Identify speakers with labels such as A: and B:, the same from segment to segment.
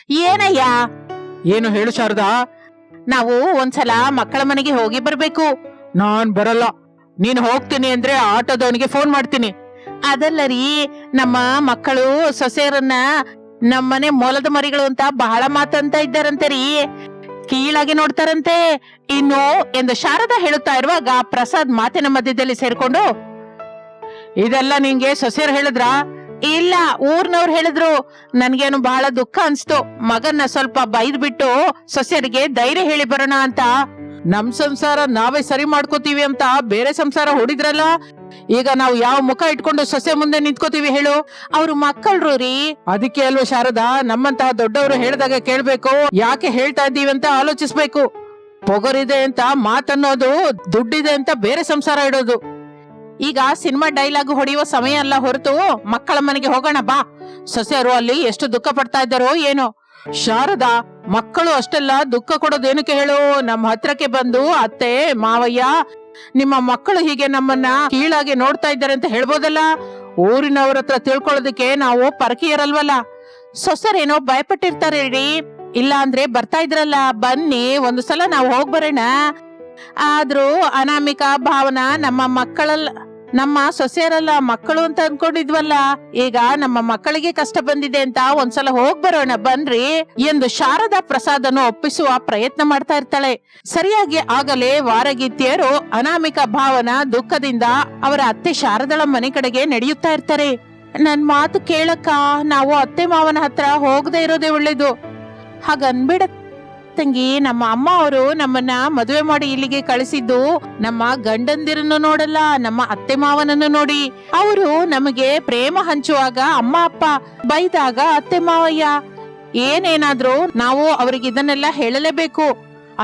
A: ಏನಯ್ಯ? ಏನು ಹೇಳು ಶಾರದಾ. ನಾವು ಒಂದ್ಸಲ ಮಕ್ಕಳ ಮನೆಗೆ ಹೋಗಿ ಬರ್ಬೇಕು. ನಾನ್ ಬರಲ್ಲ. ನೀನ್ ಹೋಗ್ತೀನಿ ಅಂದ್ರೆ ಆಟೋದವನಿಗೆ ಫೋನ್ ಮಾಡ್ತೀನಿ. ಅದಲ್ಲ ರೀ, ನಮ್ಮ ಮಕ್ಕಳು ಸೊಸೆಯರನ್ನ ನಮ್ಮನೆ ಮೊಲದ ಮರಿಗಳು ಅಂತ ಬಹಳ ಮಾತಂತ ಇದ್ದಾರಂತೆ ರೀ. ಕೀಳಾಗಿ ನೋಡ್ತಾರಂತೆ ಇನ್ನು ಎಂದು ಶಾರದಾ ಹೇಳುತ್ತಾ ಇರುವಾಗ ಪ್ರಸಾದ್ ಮಾತಿನ ಮಧ್ಯದಲ್ಲಿ ಸೇರ್ಕೊಂಡು, ಇದೆಲ್ಲ ನಿಂಗೆ ಸೊಸೆಯರು ಹೇಳಿದ್ರ? ಇಲ್ಲ, ಊರ್ನವ್ರು ಹೇಳಿದ್ರು. ನನ್ಗೇನು ಬಹಳ ದುಃಖ ಅನ್ಸ್ತು. ಮಗನ್ನ ಸ್ವಲ್ಪ ಬೈದ್ ಬಿಟ್ಟು ಸೊಸೆಯರಿಗೆ ಧೈರ್ಯ ಹೇಳಿ ಬರೋಣ ಅಂತ. ನಮ್ ಸಂಸಾರ ನಾವೇ ಸರಿ ಮಾಡ್ಕೋತೀವಿ ಅಂತ ಬೇರೆ ಸಂಸಾರ ಹೊಡಿದ್ರಲ್ಲ. ಈಗ ನಾವು ಯಾವ ಮುಖ ಇಟ್ಕೊಂಡು ಸೊಸೆ ಮುಂದೆ ನಿಂತ್ಕೋತೀವಿ ಹೇಳು? ಅವ್ರು ಮಕ್ಕಳ್ರು ರೀ. ಅದಕ್ಕೆ ಅಲ್ವ ಶಾರದಾ, ನಮ್ಮಂತಹ ದೊಡ್ಡವರು ಹೇಳಿದಾಗ ಕೇಳ್ಬೇಕು. ಯಾಕೆ ಹೇಳ್ತಾ ಇದ್ದೀವಿ ಅಂತ ಆಲೋಚಿಸ್ಬೇಕು. ಪೊಗರಿದೆ ಅಂತ ಮಾತನ್ನೋದು, ದುಡ್ಡಿದೆ ಅಂತ ಬೇರೆ ಸಂಸಾರ ಇಡೋದು. ಈಗ ಸಿನಿಮಾ ಡೈಲಾಗ್ ಹೊಡೆಯುವ ಸಮಯ ಅಲ್ಲ ಹೊರತು ಮಕ್ಕಳ ಮನೆಗೆ ಹೋಗೋಣ ಬಾ. ಸೊಸೆಯರು ಅಲ್ಲಿ ಎಷ್ಟು ದುಃಖ ಪಡ್ತಾ ಇದ್ದಾರೋ ಏನೋ. ಶಾರದಾ, ಮಕ್ಕಳು ಅಷ್ಟೆಲ್ಲ ದುಃಖ ಕೊಡೋದೇನಕ್ಕೆ ಹೇಳು? ನಮ್ಮ ಹತ್ರಕ್ಕೆ ಬಂದು ಅತ್ತೆ ಮಾವಯ್ಯ, ನಿಮ್ಮ ಮಕ್ಕಳು ಹೀಗೆ ನಮ್ಮನ್ನ ಕೀಳಾಗಿ ನೋಡ್ತಾ ಇದ್ದಾರೆ ಅಂತ ಹೇಳ್ಬೋದಲ್ಲ. ಊರಿನವ್ರ ಹತ್ರ ತಿಳ್ಕೊಳ್ಳೋದಕ್ಕೆ ನಾವು ಪರಕೀಯರಲ್ವಲ್ಲ. ಸೊಸೆರೇನೋ ಭಯಪಟ್ಟಿರ್ತಾರೆ ರೀ. ಇಲ್ಲ ಅಂದ್ರೆ ಬರ್ತಾ ಇದ್ರಲ್ಲ, ಬನ್ನಿ ಒಂದು ಸಲ ನಾವು ಹೋಗ್ ಬರೋಣ. ಆದ್ರೂ ಅನಾಮಿಕಾ, ಭಾವನಾ ನಮ್ಮ ಸೊಸೆಯರಲ್ಲ, ಮಕ್ಕಳು ಅಂತ ಅನ್ಕೊಂಡಿದ್ವಲ್ಲ. ಈಗ ನಮ್ಮ ಮಕ್ಕಳಿಗೆ ಕಷ್ಟ ಬಂದಿದೆ ಅಂತ ಒಂದ್ಸಲ ಹೋಗ್ ಬರೋಣ ಬನ್ರಿ ಎಂದು ಶಾರದಾ ಪ್ರಸಾದನ್ನು ಒಪ್ಪಿಸುವ ಪ್ರಯತ್ನ ಮಾಡ್ತಾ ಇರ್ತಾಳೆ. ಸರಿಯಾಗಿ ಆಗಲೇ ವಾರಗೀತಿಯರು ಅನಾಮಿಕಾ, ಭಾವನಾ ದುಃಖದಿಂದ ಅವರ ಅತ್ತೆ ಶಾರದಳ ಮನೆ ಕಡೆಗೆ ನಡೆಯುತ್ತಾ ಇರ್ತಾರೆ. ನನ್ ಮಾತು ಕೇಳಕ್ಕ, ನಾವು ಅತ್ತೆ ಮಾವನ ಹತ್ರ ಹೋಗದೆ ಇರೋದೇ ಒಳ್ಳೇದು. ಹಾಗನ್ಬೇಡ ತಂಗಿ. ನಮ್ಮ ಅಮ್ಮ ಅವರು ನಮ್ಮನ್ನ ಮದುವೆ ಮಾಡಿ ಇಲ್ಲಿಗೆ ಕಳಿಸಿದ್ದು ನಮ್ಮ ಗಂಡಂದಿರನ್ನು ನೋಡಲ್ಲ, ನಮ್ಮ ಅತ್ತೆ ಮಾವನನ್ನು ನೋಡಿ. ಅವರು ನಮಗೆ ಪ್ರೇಮ ಹಂಚುವಾಗ ಅಮ್ಮ ಅಪ್ಪ, ಬೈದಾಗ ಅತ್ತೆ ಮಾವಯ್ಯ. ಏನೇನಾದ್ರೂ ನಾವು ಅವ್ರಿಗೆ ಇದನ್ನೆಲ್ಲ ಹೇಳಲೇಬೇಕು.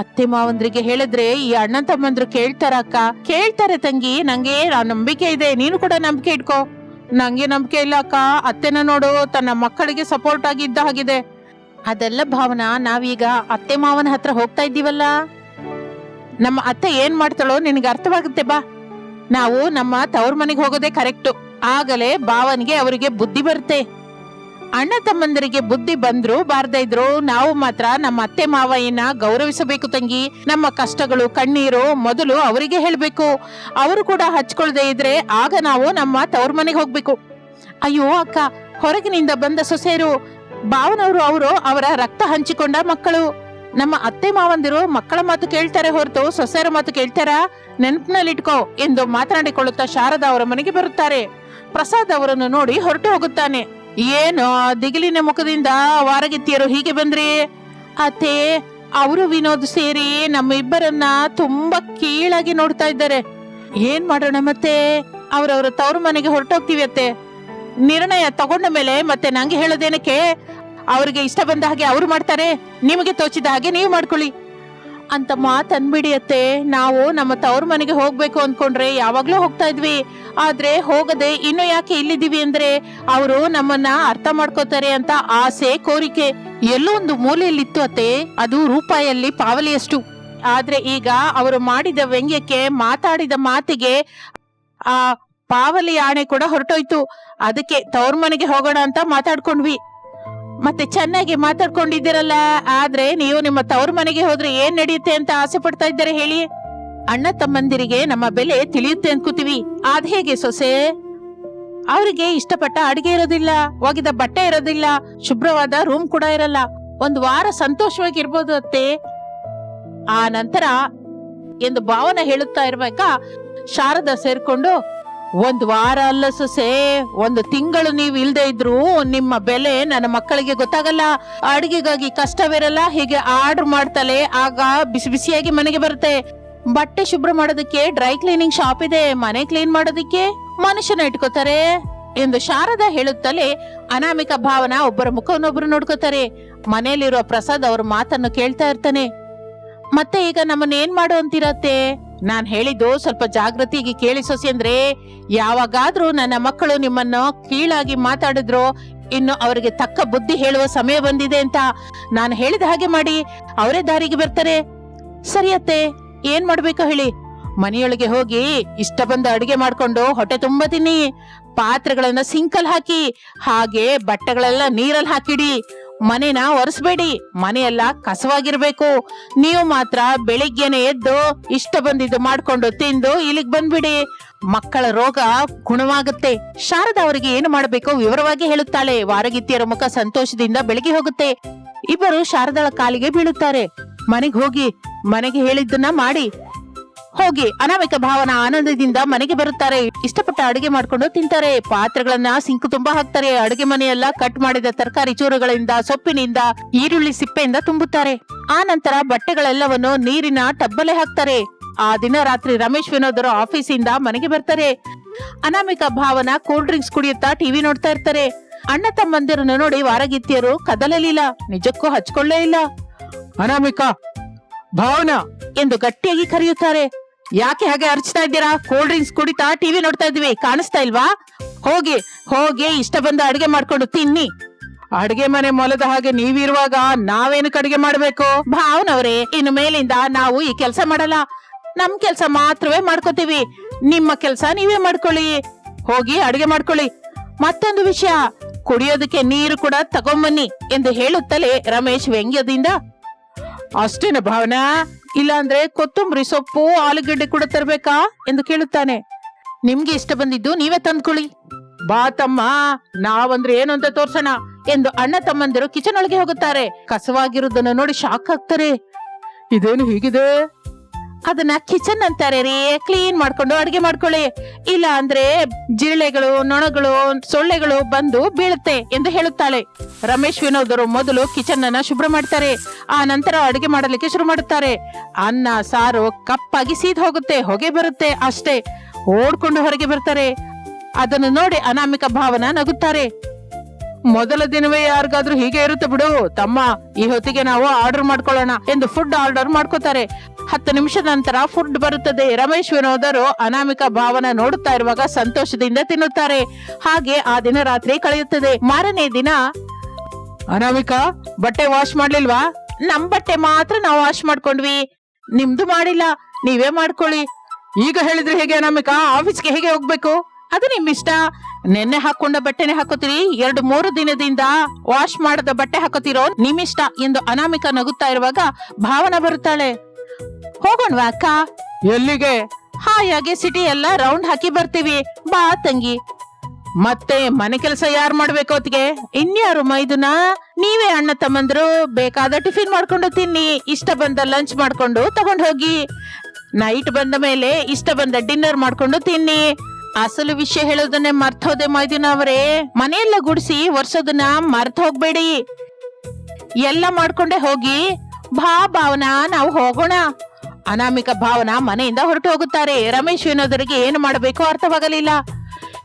A: ಅತ್ತೆ ಮಾವಂದ್ರಿಗೆ ಹೇಳಿದ್ರೆ ಈ ಅಣ್ಣ ತಮ್ಮಂದ್ರು ಕೇಳ್ತಾರಕ್ಕ? ಕೇಳ್ತಾರೆ ತಂಗಿ, ನಂಗೆ ನಂಬಿಕೆ ಇದೆ. ನೀನು ಕೂಡ ನಂಬಿಕೆ ಇಟ್ಕೋ. ನಂಗೆ ನಂಬಿಕೆ ಇಲ್ಲ ಅಕ್ಕ. ಅತ್ತೆನ ನೋಡು, ತನ್ನ ಮಕ್ಕಳಿಗೆ ಸಪೋರ್ಟ್ ಆಗಿ ಇದ್ದ ಹಾಗಿದೆ. ಅದೆಲ್ಲ ಭಾವನಾ, ನಾವೀಗ ಅತ್ತೆ ಮಾವನ ಹತ್ರ ಹೋಗ್ತಾ ಇದ್ದೀವಲ್ಲ. ನಮ್ಮ ಅತ್ತೆ ಏನ್ ಮಾಡ್ತಾಳೋ ನಿನಗೆ ಅರ್ಥವಾಗುತ್ತೆ ಬಾ. ನಾವು ನಮ್ಮ ತವ್ರ ಮನೆಗೆ ಹೋಗೋದೇ ಕರೆಕ್ಟು. ಆಗಲೇ ಭಾವನಿಗೆ ಅವರಿಗೆ ಬುದ್ಧಿ ಬರುತ್ತೆ. ಅಣ್ಣ ತಮ್ಮಂದರಿಗೆ ಬುದ್ಧಿ ಬಂದ್ರು ಬಾರ್ದೇ ಇದ್ರು, ನಾವು ಮಾತ್ರ ನಮ್ಮ ಅತ್ತೆ ಮಾವಯ್ಯನ ಗೌರವಿಸಬೇಕು ತಂಗಿ. ನಮ್ಮ ಕಷ್ಟಗಳು ಕಣ್ಣೀರು ಮೊದಲು ಅವರಿಗೆ ಹೇಳ್ಬೇಕು. ಅವರು ಕೂಡ ಹಚ್ಕೊಳ್ದೆ ಇದ್ರೆ ಆಗ ನಾವು ನಮ್ಮ ತವ್ರ ಮನೆಗೆ ಹೋಗ್ಬೇಕು. ಅಯ್ಯೋ ಅಕ್ಕ, ಹೊರಗಿನಿಂದ ಬಂದ ಸೊಸೆಯರು, ಭಾವನವರು ಅವರ ರಕ್ತ ಹಂಚಿಕೊಂಡ ಮಕ್ಕಳು. ನಮ್ಮ ಅತ್ತೆ ಮಾವಂದಿರು ಮಕ್ಕಳ ಮಾತು ಕೇಳ್ತಾರೆ ಹೊರತು ಸೊಸೆಯರ ಮಾತು ಕೇಳ್ತಾರ? ನೆನಪಿನಲ್ಲಿಟ್ಕೋ ಎಂದು ಮಾತನಾಡಿಕೊಳ್ಳುತ್ತಾ ಶಾರದಾ ಅವರ ಮನೆಗೆ ಬರುತ್ತಾರೆ. ಪ್ರಸಾದ್ ಅವರನ್ನು ನೋಡಿ ಹೊರಟು ಹೋಗುತ್ತಾನೆ. ಏನೋ ದಿಗಿಲಿನ ಮುಖದಿಂದ ವಾರಗಿತ್ತಿಯರು ಹೀಗೆ ಬಂದ್ರಿ? ಅತ್ತೆ, ಅವರು ವಿನೋದ್ ಸೇರಿ ನಮ್ಮ ಇಬ್ಬರನ್ನ ತುಂಬಾ ಕೀಳಾಗಿ ನೋಡ್ತಾ ಇದ್ದಾರೆ. ಏನ್ ಮಾಡೋಣ ಮತ್ತೆ? ಅವರವರ ತವ್ರ ಮನೆಗೆ ಹೊರಟೋಗ್ತೀವಿ ಅತ್ತೆ. ನಿರ್ಣಯ ತಗೊಂಡ ಮೇಲೆ ಮತ್ತೆ ನಂಗೆ ಹೇಳೋದೇನಕ್ಕೆ? ಅವ್ರಿಗೆ ಇಷ್ಟ ಬಂದ ಹಾಗೆ ಅವ್ರು ಮಾಡ್ತಾರೆ, ನಿಮಗೆ ತೋಚಿದ ಹಾಗೆ ನೀವು ಮಾಡ್ಕೊಳ್ಳಿ ಅಂತ ಮಾತನ್ಬಿಡಿ ಅತ್ತೆ. ನಾವು ನಮ್ಮ ತವ್ರ ಮನೆಗೆ ಹೋಗ್ಬೇಕು ಅನ್ಕೊಂಡ್ರೆ ಯಾವಾಗ್ಲೂ ಹೋಗ್ತಾ ಇದ್ವಿ. ಆದ್ರೆ ಹೋಗದೆ ಇನ್ನು ಯಾಕೆ ಇಲ್ಲಿದ್ದೀವಿ ಅಂದ್ರೆ ಅವರು ನಮ್ಮನ್ನ ಅರ್ಥ ಮಾಡ್ಕೋತಾರೆ ಅಂತ ಆಸೆ, ಕೋರಿಕೆ ಎಲ್ಲೋ ಒಂದು ಮೂಲೆಯಲ್ಲಿತ್ತು ಅತ್ತೆ. ಅದು ರೂಪಾಯಲ್ಲಿ ಪಾವಲಿಯಷ್ಟು. ಆದ್ರೆ ಈಗ ಅವರು ಮಾಡಿದ ವ್ಯಂಗ್ಯಕ್ಕೆ, ಮಾತಾಡಿದ ಮಾತಿಗೆ ಆ ಪಾವಲಿ ಆಣೆ ಕೂಡ ಹೊರಟೋಯ್ತು. ಅದಕ್ಕೆ ತವ್ರ ಮನೆಗೆ ಹೋಗೋಣ ಅಂತ ಮಾತಾಡ್ಕೊಂಡ್ವಿ. ಮತ್ತೆ ಚೆನ್ನಾಗಿ ಮಾತಾಡ್ಕೊಂಡಿದ್ದೀರಲ್ಲ. ಆದ್ರೆ ನೀವು ನಿಮ್ಮ ತವ್ರ ಮನೆಗೆ ಹೋದ್ರೆ ಏನ್ ನಡೆಯುತ್ತೆ ಅಂತ ಆಸೆ ಪಡ್ತಾ ಇದ್ದಾರೆ ಹೇಳಿ? ಅಣ್ಣ ತಮ್ಮಂದಿರಿಗೆ ನಮ್ಮ ಬೆಲೆ ತಿಳಿಯುತ್ತೆ ಅನ್ಕೋತೀವಿ. ಅದ್ ಹೇಗೆ ಸೊಸೆ? ಅವರಿಗೆ ಇಷ್ಟಪಟ್ಟ ಅಡಿಗೆ ಇರೋದಿಲ್ಲ, ಒಗೆದ ಬಟ್ಟೆ ಇರೋದಿಲ್ಲ, ಶುಭ್ರವಾದ ರೂಮ್ ಕೂಡ ಇರಲ್ಲ. ಒಂದು ವಾರ ಸಂತೋಷವಾಗಿರ್ಬೋದು ಅತ್ತೆ. ಆ ನಂತರ ಎಂದು ಭಾವನ ಹೇಳುತ್ತಾ ಇರುವಾಗ ಶಾರದಾ ಸೇರ್ಕೊಂಡು, ಒಂದ್ ವಾರ ಅಲ್ಲ ಸೊಸೆ, 1 ತಿಂಗಳು ನೀವು ಇಲ್ದೇ ಇದ್ರು ನಿಮ್ಮ ಬೆಲೆ ನನ್ನ ಮಕ್ಕಳಿಗೆ ಗೊತ್ತಾಗಲ್ಲ. ಅಡಿಗೆಗಾಗಿ ಕಷ್ಟವಿರಲ್ಲ, ಹೀಗೆ ಆರ್ಡರ್ ಮಾಡ್ತಲೇ ಆಗ ಬಿಸಿ ಬಿಸಿಯಾಗಿ ಮನೆಗೆ ಬರುತ್ತೆ. ಬಟ್ಟೆ ಶುಭ್ರ ಮಾಡೋದಕ್ಕೆ ಡ್ರೈ ಕ್ಲೀನಿಂಗ್ ಶಾಪ್ ಇದೆ, ಮನೆ ಕ್ಲೀನ್ ಮಾಡೋದಕ್ಕೆ ಮನುಷ್ಯನ ಇಟ್ಕೋತಾರೆ ಎಂದು ಶಾರದಾ ಹೇಳುತ್ತಲೇ ಅನಾಮಿಕಾ, ಭಾವನಾ ಒಬ್ಬರ ಮುಖವನ್ನೊಬ್ರು ನೋಡ್ಕೋತಾರೆ. ಮನೆಯಲ್ಲಿರುವ ಪ್ರಸಾದ್ ಅವ್ರ ಮಾತನ್ನು ಕೇಳ್ತಾ ಇರ್ತಾನೆ. ಮತ್ತೆ ಈಗ ನಮ್ಮನ್ನ ಏನ್ ಮಾಡು ಅಂತಿರತ್ತೆ? ನಾನ್ ಹೇಳಿದ್ದು ಸ್ವಲ್ಪ ಜಾಗೃತಿಗೆ ಕೇಳಿ ಸೊಸೆ. ಅಂದ್ರೆ ಯಾವಾಗಾದ್ರೂ ನನ್ನ ಮಕ್ಕಳು ನಿಮ್ಮನ್ನು ಕೀಳಾಗಿ ಮಾತಾಡಿದ್ರು, ಇನ್ನು ಅವರಿಗೆ ತಕ್ಕ ಬುದ್ಧಿ ಹೇಳುವ ಸಮಯ ಬಂದಿದೆ ಅಂತ ನಾನು ಹೇಳಿದ ಹಾಗೆ ಮಾಡಿ, ಅವರೇ ದಾರಿಗೆ ಬರ್ತಾರೆ. ಸರಿಯತ್ತೆ, ಏನ್ ಮಾಡ್ಬೇಕು ಹೇಳಿ? ಮನೆಯೊಳಗೆ ಹೋಗಿ ಇಷ್ಟ ಬಂದ ಅಡಿಗೆ ಮಾಡ್ಕೊಂಡು ಹೊಟ್ಟೆ ತುಂಬಾ ತಿನ್ನಿ. ಪಾತ್ರೆಗಳನ್ನ ಸಿಂಕಲ್ ಹಾಕಿ, ಹಾಗೆ ಬಟ್ಟೆಗಳೆಲ್ಲ ನೀರಲ್ಲಿ ಹಾಕಿಡಿ. ಮನೆನ ಒರೆಸ್ಬೇಡಿ, ಮನೆಯೆಲ್ಲ ಕಸವಾಗಿರ್ಬೇಕು. ನೀವು ಮಾತ್ರ ಬೆಳಿಗ್ಗೆನೆ ಎದ್ದು ಇಷ್ಟ ಬಂದಿದ್ದು ಮಾಡ್ಕೊಂಡು ತಿಂದು ಇಲ್ಲಿಗೆ ಬಂದ್ಬಿಡಿ. ಮಕ್ಕಳ ರೋಗ ಗುಣವಾಗುತ್ತೆ. ಶಾರದಾ ಅವರಿಗೆ ಏನು ಮಾಡಬೇಕು ವಿವರವಾಗಿ ಹೇಳುತ್ತಾಳೆ. ವಾರಗಿತ್ತಿಯರ ಮುಖ ಸಂತೋಷದಿಂದ ಬೆಳಗಿ ಹೋಗುತ್ತೆ. ಇಬ್ಬರು ಶಾರದಾಳ ಕಾಲಿಗೆ ಬೀಳುತ್ತಾರೆ. ಮನೆಗೆ ಹೇಳಿದ್ದನ್ನ ಮಾಡಿ ಹೋಗಿ. ಅನಾಮಿಕ ಭಾವನ ಆನಂದದಿಂದ ಮನೆಗೆ ಬರುತ್ತಾರೆ. ಇಷ್ಟಪಟ್ಟ ಅಡುಗೆ ಮಾಡ್ಕೊಂಡು ತಿಂತಾರೆ. ಪಾತ್ರೆಗಳನ್ನ ಸಿಂಕ್ ತುಂಬಾ ಹಾಕ್ತಾರೆ. ಅಡುಗೆ ಮನೆಯೆಲ್ಲ ಕಟ್ ಮಾಡಿದ ತರಕಾರಿ ಚೂರುಗಳಿಂದ, ಸೊಪ್ಪಿನಿಂದ, ಈರುಳ್ಳಿ ಸಿಪ್ಪೆಯಿಂದ ತುಂಬುತ್ತಾರೆ. ಆ ನಂತರ ಬಟ್ಟೆಗಳೆಲ್ಲವನ್ನು ನೀರಿನ ಟಬ್ಬಲೆ ಹಾಕ್ತಾರೆ. ಆ ದಿನ ರಾತ್ರಿ ರಮೇಶ್ ವಿನೋದರು ಆಫೀಸಿಂದ ಮನೆಗೆ ಬರ್ತಾರೆ. ಅನಾಮಿಕ ಭಾವನ ಕೂಲ್ ಡ್ರಿಂಕ್ಸ್ ಕುಡಿಯುತ್ತಾ ಟಿವಿ ನೋಡ್ತಾ ಇರ್ತಾರೆ. ಅಣ್ಣ ತಮ್ಮಂದಿರನ್ನು ನೋಡಿ ವಾರಗಿತ್ತಿಯರು ಕದಲಲಿಲ್ಲ, ನಿಜಕ್ಕೂ ಹಚ್ಕೊಳ್ಳೇ ಇಲ್ಲ. ಅನಾಮಿಕಾ, ಭಾವನಾ ಎಂದು ಗಟ್ಟಿಯಾಗಿ ಕರೆಯುತ್ತಾರೆ. ಯಾಕೆ ಹಾಗೆ ಅರ್ಚ್ತಾ ಇದ್ದೀರಾ? ಕೂಲ್ ಡ್ರಿಂಕ್ಸ್ ಕುಡಿತಾ ಟಿವಿ ನೋಡ್ತಾ ಇದ್ವಿ, ಕಾಣಿಸ್ತಾ ಇಲ್ವಾ? ಹೋಗಿ ಹೋಗಿ ಇಷ್ಟ ಬಂದ ಅಡಿಗೆ ಮಾಡ್ಕೊಂಡು ತಿನ್ನಿ. ಅಡಿಗೆ ಮನೆ ಮೊಲದ ಹಾಗೆ ನೀವಿರುವಾಗ ನಾವೇನಕ್ಕೆ ಅಡಿಗೆ ಮಾಡ್ಬೇಕು? ಭಾವನವ್ರೆ, ಇನ್ನು ಮೇಲಿಂದ ನಾವು ಈ ಕೆಲಸ ಮಾಡಲ್ಲ. ನಮ್ ಕೆಲ್ಸ ಮಾತ್ರವೇ ಮಾಡ್ಕೋತೀವಿ. ನಿಮ್ಮ ಕೆಲ್ಸ ನೀವೇ ಮಾಡ್ಕೊಳ್ಳಿ. ಹೋಗಿ ಅಡಿಗೆ ಮಾಡ್ಕೊಳ್ಳಿ. ಮತ್ತೊಂದು ವಿಷಯ, ಕುಡಿಯೋದಕ್ಕೆ ನೀರು ಕೂಡ ತಗೊಂಬನ್ನಿ ಎಂದು ಹೇಳುತ್ತಲೇ ರಮೇಶ್ ವ್ಯಂಗ್ಯದಿಂದ, ಅಷ್ಟೇನ ಭಾವನಾ? ಇಲ್ಲಾಂದ್ರೆ ಕೊತ್ತಂಬರಿ ಸೊಪ್ಪು, ಆಲೂಗಡ್ಡೆ ಕೂಡ ತರ್ಬೇಕಾ ಎಂದು ಕೇಳುತ್ತಾನೆ. ನಿಮ್ಗೆ ಇಷ್ಟ ಬಂದಿದ್ದು ನೀವೇ ತಂದ್ಕೊಳ್ಳಿ. ಬಾ ತಮ್ಮ, ನಾವಂದ್ರೆ ಏನು ಅಂತ ತೋರ್ಸೋಣ ಎಂದು ಅಣ್ಣ ತಮ್ಮಂದಿರು ಕಿಚನ್ ಒಳಗೆ ಹೋಗುತ್ತಾರೆ. ಕಸವಾಗಿರುವುದನ್ನು ನೋಡಿ ಶಾಕ್ ಆಗ್ತಾರೆ. ಇದೇನು ಹೀಗಿದೆ? ಅದನ್ನ ಕಿಚನ್ ಅಂತಾರೆ ರೀ. ಕ್ಲೀನ್ ಮಾಡ್ಕೊಂಡು ಅಡಿಗೆ ಮಾಡ್ಕೊಳ್ಳಿ, ಇಲ್ಲ ಅಂದ್ರೆ ಜಿರಳೆಗಳು, ನೊಣಗಳು, ಸೊಳ್ಳೆಗಳು ಬಂದು ಬೀಳುತ್ತೆ ಎಂದು ಹೇಳುತ್ತಾಳೆ. ರಮೇಶ್ ವಿನೋದರು ಮೊದಲು ಕಿಚನ್ ಅನ್ನ ಶುಭ್ರ ಮಾಡ್ತಾರೆ. ಆ ನಂತರ ಅಡಿಗೆ ಮಾಡಲಿಕ್ಕೆ ಶುರು ಮಾಡುತ್ತಾರೆ. ಅನ್ನ ಸಾರು ಕಪ್ಪಾಗಿ ಸೀದ್ ಹೋಗುತ್ತೆ, ಹೊಗೆ ಬರುತ್ತೆ. ಅಷ್ಟೇ, ಓಡ್ಕೊಂಡು ಹೊರಗೆ ಬರ್ತಾರೆ. ಅದನ್ನು ನೋಡಿ ಅನಾಮಿಕ ಭಾವನ ನಗುತ್ತಾರೆ. ಮೊದಲ ದಿನವೇ ಯಾರಿಗಾದ್ರೂ ಹೀಗೆ ಇರುತ್ತೆ ಬಿಡು ತಮ್ಮ, ಈ ಹೊತ್ತಿಗೆ ನಾವು ಆರ್ಡರ್ ಮಾಡ್ಕೊಳ್ಳೋಣ ಎಂದು ಫುಡ್ ಆರ್ಡರ್ ಮಾಡ್ಕೋತಾರೆ. 10 ನಿಮಿಷದ ನಂತರ ಫುಡ್ ಬರುತ್ತದೆ. ರಮೇಶ್ ವಿನೋದರು ಅನಾಮಿಕ ಭಾವನ ನೋಡುತ್ತಾ ಇರುವಾಗ ಸಂತೋಷದಿಂದ ತಿನ್ನುತ್ತಾರೆ. ಹಾಗೆ ಆ ದಿನ ರಾತ್ರಿ ಕಳೆಯುತ್ತದೆ. ಮಾರನೇ ದಿನ, ಅನಾಮಿಕಾ, ಬಟ್ಟೆ ವಾಶ್ ಮಾಡ್ಲಿಲ್ವಾ? ನಮ್ ಬಟ್ಟೆ ಮಾತ್ರ ನಾವು ವಾಶ್ ಮಾಡ್ಕೊಂಡ್ವಿ, ನಿಮ್ದು ಮಾಡಿಲ್ಲ, ನೀವೇ ಮಾಡ್ಕೊಳ್ಳಿ. ಈಗ ಹೇಳಿದ್ರೆ ಹೇಗೆ ಅನಾಮಿಕಾ? ಆಫೀಸ್ಗೆ ಹೇಗೆ ಹೋಗ್ಬೇಕು? ಅದು ನಿಮ್ ಇಷ್ಟ. ನೆನ್ನೆ ಹಾಕೊಂಡ ಬಟ್ಟೆನೆ ಹಾಕೋತೀರಿ, 2-3 ದಿನದಿಂದ ವಾಶ್ ಮಾಡದ ಬಟ್ಟೆ ಹಾಕೋತಿರೋ ನಿಮ್ಮಿಷ್ಟ ಎಂದು ಅನಾಮಿಕ ನಗುತ್ತಾ ಇರುವಾಗ ಭಾವನ ಬರುತ್ತಾಳೆ. ಹೋಗೋಣವಾ ಅಕ್ಕ? ಎಲ್ಲಿಗೆ? ಹಾಯಾಗೆ ಸಿಟಿ ಎಲ್ಲ ರೌಂಡ್ ಹಾಕಿ ಬರ್ತೀವಿ, ಬಾ ತಂಗಿ. ಮತ್ತೆ ಮನೆ ಕೆಲಸ ಯಾರು ಮಾಡ್ಬೇಕು ಹೊತ್ತಿಗೆ? ಇನ್ಯಾರು ಮೈದುನ? ನೀವೇ ಅಣ್ಣ ತಮ್ಮಂದ್ರು. ಬೇಕಾದ ಟಿಫಿನ್ ಮಾಡ್ಕೊಂಡು ತಿನ್ನಿ, ಇಷ್ಟ ಬಂದ ಲಂಚ್ ಮಾಡ್ಕೊಂಡು ತಗೊಂಡ್ ಹೋಗಿ. ನೈಟ್ ಬಂದ ಮೇಲೆ ಇಷ್ಟ ಬಂದ ಡಿನ್ನರ್ ಮಾಡ್ಕೊಂಡು ತಿನ್ನಿ. ಅಸಲು ವಿಷಯ ಹೇಳೋದನ್ನೇ ಮರ್ತೋದೆ ಮೈದುನ ಅವರೇ. ಮನೆಯೆಲ್ಲ ಗುಡಿಸಿ ವರ್ಷದನ್ನ ಮರ್ತ ಹೋಗ್ಬೇಡಿ. ಎಲ್ಲ ಮಾಡ್ಕೊಂಡೆ ಹೋಗಿ. ಬಾ ಭಾವನಾ, ನಾವು ಹೋಗೋಣ. ಅನಾಮಿಕ ಭಾವನ ಮನೆಯಿಂದ ಹೊರಟು ಹೋಗುತ್ತಾರೆ. ರಮೇಶ್ ವಿನೋದರಿಗೆ ಏನು ಮಾಡಬೇಕು ಅರ್ಥವಾಗಲಿಲ್ಲ.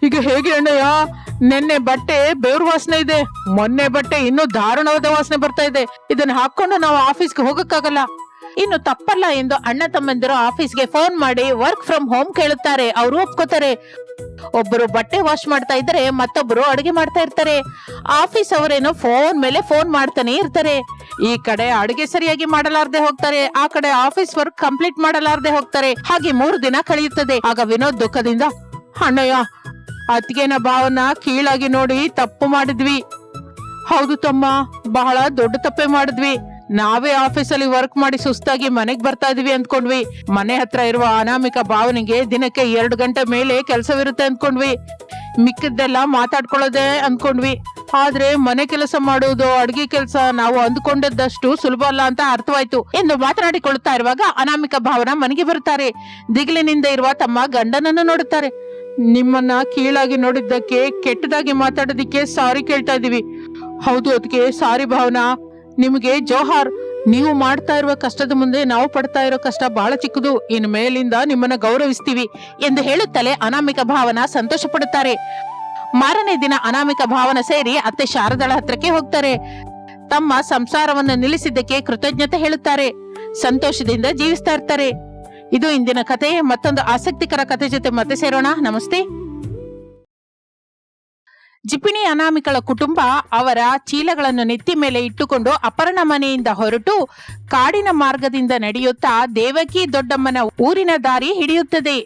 A: ಈಗ ಹೇಗೆ ಅಣ್ಣಯ್ಯ? ನೆನ್ನೆ ಬಟ್ಟೆ ಬೇವ್ರ ವಾಸನೆ ಇದೆ, ಮೊನ್ನೆ ಬಟ್ಟೆ ಇನ್ನೂ ದಾರುಣವಾದ ವಾಸನೆ ಬರ್ತಾ ಇದೆ. ಇದನ್ನ ಹಾಕೊಂಡು ನಾವು ಆಫೀಸ್ಗೆ ಹೋಗಕ್ಕಾಗಲ್ಲ. ಇನ್ನು ತಪ್ಪಲ್ಲ ಎಂದು ಅಣ್ಣ ತಮ್ಮಂದಿರು ಆಫೀಸ್ಗೆ ಫೋನ್ ಮಾಡಿ ವರ್ಕ್ ಫ್ರಮ್ ಹೋಮ್ ಕೇಳುತ್ತಾರೆ. ಅವರು ಒಪ್ಕೋತಾರೆ. ಒಬ್ಬರು ಬಟ್ಟೆ ವಾಶ್ ಮಾಡ್ತಾ ಇದ್ರೆ ಮತ್ತೊಬ್ಬರು ಅಡುಗೆ ಮಾಡ್ತಾ ಇರ್ತಾರೆ. ಆಫೀಸ್ ಅವರೇನು ಫೋನ್ ಮೇಲೆ ಫೋನ್ ಮಾಡ್ತಾನೆ ಇರ್ತಾರೆ. ಈ ಕಡೆ ಅಡುಗೆ ಸರಿಯಾಗಿ ಮಾಡಲಾರ್ದೆ ಹೋಗ್ತಾರೆ, ಆ ಕಡೆ ಆಫೀಸ್ ವರ್ಕ್ ಕಂಪ್ಲೀಟ್ ಮಾಡಲಾರ್ದೆ ಹೋಗ್ತಾರೆ. ಹಾಗೆ 3 ದಿನ ಕಳೆಯುತ್ತದೆ. ಆಗ ವಿನೋದ್ ದುಃಖದಿಂದ, ಅಣ್ಣಯ್ಯ, ಅತ್ತಿಗೆನ ಭಾವನ ಕೀಳಾಗಿ ನೋಡಿ ತಪ್ಪು ಮಾಡಿದ್ವಿ. ಹೌದು ತಮ್ಮ, ಬಹಳ ದೊಡ್ಡ ತಪ್ಪೆ ಮಾಡಿದ್ವಿ. ನಾವೇ ಆಫೀಸಲ್ಲಿ ವರ್ಕ್ ಮಾಡಿ ಸುಸ್ತಾಗಿ ಮನೆಗ್ ಬರ್ತಾ ಇದೀವಿ ಅಂದ್ಕೊಂಡ್ವಿ. ಮನೆ ಹತ್ರ ಇರುವ ಅನಾಮಿಕ ಭಾವನಿಗೆ ದಿನಕ್ಕೆ 2 ಗಂಟೆ ಮೇಲೆ ಕೆಲಸವಿರುತ್ತೆ ಅಂದ್ಕೊಂಡ್ವಿ. ಮಿಕ್ಕಿದ್ದೆಲ್ಲ ಮಾತಾಡ್ಕೊಳ್ಳೋದೆ ಅಂದ್ಕೊಂಡ್ವಿ. ಆದ್ರೆ ಮನೆ ಕೆಲಸ ಮಾಡುವುದು, ಅಡ್ಗೆ ಕೆಲಸ ನಾವು ಅಂದ್ಕೊಂಡದ್ದಷ್ಟು ಸುಲಭ ಅಲ್ಲ ಅಂತ ಅರ್ಥವಾಯ್ತು ಎಂದು ಮಾತನಾಡಿಕೊಳ್ಳುತ್ತಾ ಇರುವಾಗ ಅನಾಮಿಕ ಭಾವನ ಮನೆಗೆ ಬರುತ್ತಾರೆ. ದಿಗಿಲಿನಿಂದ ಇರುವ ತಮ್ಮ ಗಂಡನನ್ನು ನೋಡುತ್ತಾರೆ. ನಿಮ್ಮನ್ನ ಕೀಳಾಗಿ ನೋಡಿದ್ದಕ್ಕೆ, ಕೆಟ್ಟದಾಗಿ ಮಾತಾಡೋದಿಕ್ಕೆ ಸಾರಿ ಕೇಳ್ತಾ ಇದೀವಿ. ಹೌದು ಅದಕ್ಕೆ ಸಾರಿ ಭಾವನಾ, ನಿಮಗೆ ಜೋಹಾರ್. ನೀವು ಮಾಡ್ತಾ ಇರುವ ಕಷ್ಟದ ಮುಂದೆ ನಾವು ಪಡ್ತಾ ಇರೋ ಕಷ್ಟ ಬಹಳ ಚಿಕ್ಕದು. ಇನ್ನು ಮೇಲಿಂದ ನಿಮ್ಮನ್ನ ಗೌರವಿಸ್ತೀವಿ ಎಂದು ಹೇಳುತ್ತಲೇ ಅನಾಮಿಕ ಭಾವನ ಸಂತೋಷ ಪಡುತ್ತಾರೆ. ಮಾರನೇ ದಿನ ಅನಾಮಿಕ ಭಾವನ ಸೇರಿ ಅತ್ತೆ ಶಾರದಾಳ ಹತ್ರಕ್ಕೆ ಹೋಗ್ತಾರೆ. ತಮ್ಮ ಸಂಸಾರವನ್ನು ನಿಲ್ಲಿಸಿದ್ದಕ್ಕೆ ಕೃತಜ್ಞತೆ ಹೇಳುತ್ತಾರೆ. ಸಂತೋಷದಿಂದ ಜೀವಿಸ್ತಾ ಇರ್ತಾರೆ. ಇದು ಇಂದಿನ ಕತೆ. ಮತ್ತೊಂದು ಆಸಕ್ತಿಕರ ಕತೆ ಜೊತೆ ಮತ್ತೆ ಸೇರೋಣ. ನಮಸ್ತೆ. ಜಿಪಿಣಿ ಅನಾಮಿಕಳ ಕುಟುಂಬ ಅವರ ಚೀಲಗಳನ್ನು ನೆತ್ತಿ ಮೇಲೆ ಇಟ್ಟುಕೊಂಡು ಅಪರ್ಣ ಮನೆಯಿಂದ ಹೊರಟು ಕಾಡಿನ ಮಾರ್ಗದಿಂದ ನಡೆಯುತ್ತಾ ದೇವಕಿ ದೊಡ್ಡಮ್ಮನ ಊರಿನ ದಾರಿ ಹಿಡಿಯುತ್ತದೆ.